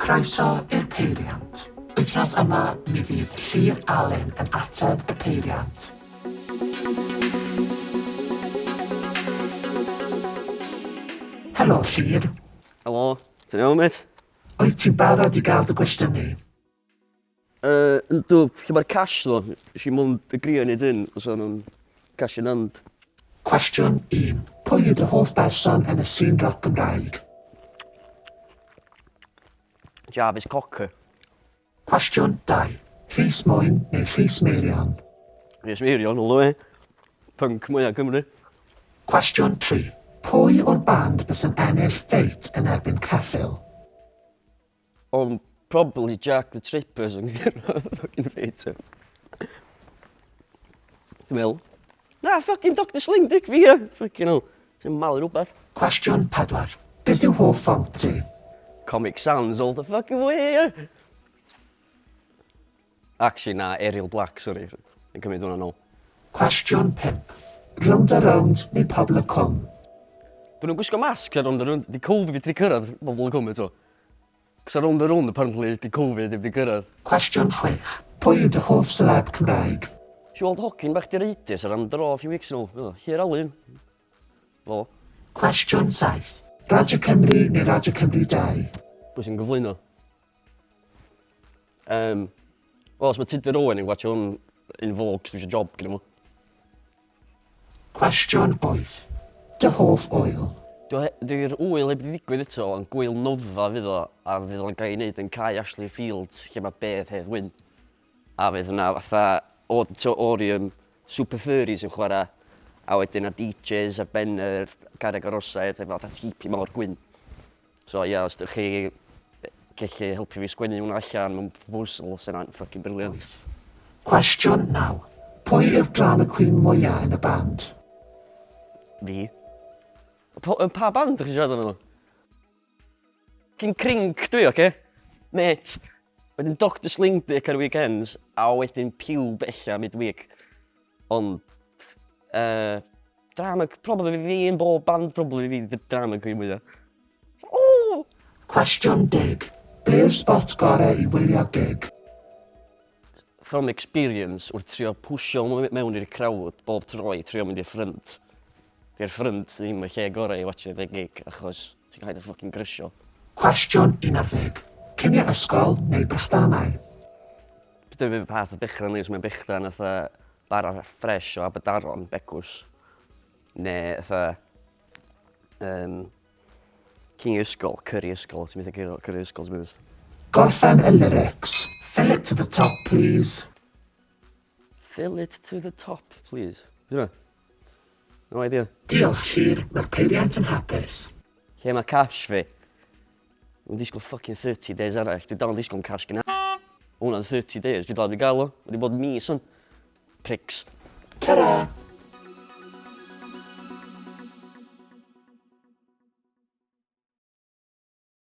Croeso i'r Peiriant. Wythnos yma, mi fydd Llŷr Alun yn ateb y Peiriant. Helo, Llŷr. Helo, ti'n iawn, mate? Wyt ti'n barod i gael dy gwestiynau? Yndw, lle mae'r cash ddo? Is i mwyn y grio nid un, os o'n nhw'n cash yn and. Cwestiwn 1. Pwy yw dy hoff berson yn y sîn roc Gymraeg? Jarvis Cocker. Cwestiwn 2. Rhys Mwyn neu Rhys Meirion? Rhys Meirion, olo e. Punk mwyaf Cymru. Cwestiwn 3. Pwy o'r band bys yn ennill feit yn erbyn ceffil? Ond probably Jack the Trippers yn gyrra fucking feit. Dwi'n meddwl. Na, fucking Dr Sling Dick fi e. Fucking hell. Sy'n malu rhywbeth. Cwestiwn 4. Beth yw hoff font ti? Comic Sans all the fucking way, e. Actually, na, Ariel Black, sorry. Yn cymryd hwnna nôl. Cwestiwn 5. Round a round neu pobl y cwm? Dwi'n nhw'n gwisgo masg ar round a round. Di Covid wedi cyrraedd bobl yn cwm eto. Cos ar round a round, apparently, di Covid wedi cyrraedd. Cwestiwn 6. Pwy yw dy hoff celeb Cymraeg? Si weld hocyn bach di reidus ar am dro a few weeks yn ôl. Llŷr Alun. Fo. Cwestiwn 7. Radio Cymru neu Radio Cymru 2? Pwy sy'n gyflwyno? Wel, os mae Tudur Owen yn gwachio hwn in vogue, dwi eisiau job gyda mo. Cwestiwn 8. Dy hoff oil? Dwi'n wyl heb di ddigwydd eto, ond gwyl nofa fydd o, a fydd o'n gael ei wneud yn Cae Ashley Fields, lle mae bedd Hedd Wyn. A fydd yna fatha o'r Super Furries yn chwarae, a wedyn a DJs a Benner, Carreg Arosau, efo fatha tipi mawr gwyn. So ia, os ydych chi gallu helpu fi sgwennu hwnna allan mewn proposal, sy'n fucking brilliant. Cwestiwn 9. Pwy yw'r drama queen mwyaf yn y band? Fi? Pa band ydych chi'n siarad am yno? Cyn Crinc dwi, oce? Mate. Wedyn Dr Sling Dick ar weekends, a wedyn Pube ella midweek. Ond, drama, probably fi yn bob band, probably fi the drama queen mwyaf. Oh! Cwestiwn 10. Ble yw'r spot gorau i wylio gig? From experience, wrth trio pwysio mewn i'r crowd, bob tro i trio mynd i'r ffrynt. Di'r ffrynt ddim y lle gorau i watch the gig, achos ti'n cael ei ffocin grysio. Cwestiwn 11. Cyniau ysgol neu brechdannau? Dwi'n fydd path o Bechran ni, os mae'n Bechran atha bara ffres o Aberdaron, Becws. Neu atha Cyniau ysgol, Curry ysgol, ti'n meddwl Curry ysgol, ti'n meddwl? Gorffen y lyrics. Fill it to the top, please. Fill it to the top, please. Dwi'n no idea. Diolch, Llŷr. Mae'r Peiriant yn hapus. Lle mae cash fi? Dwi'n disgwyl fucking 30 days arall. Dwi'n dal yn disgwyl cash gyna. Hwna'n 30 days. Dwi'n dal wedi gael o. Wedi bod mis o'n. Pricks. Ta-ra!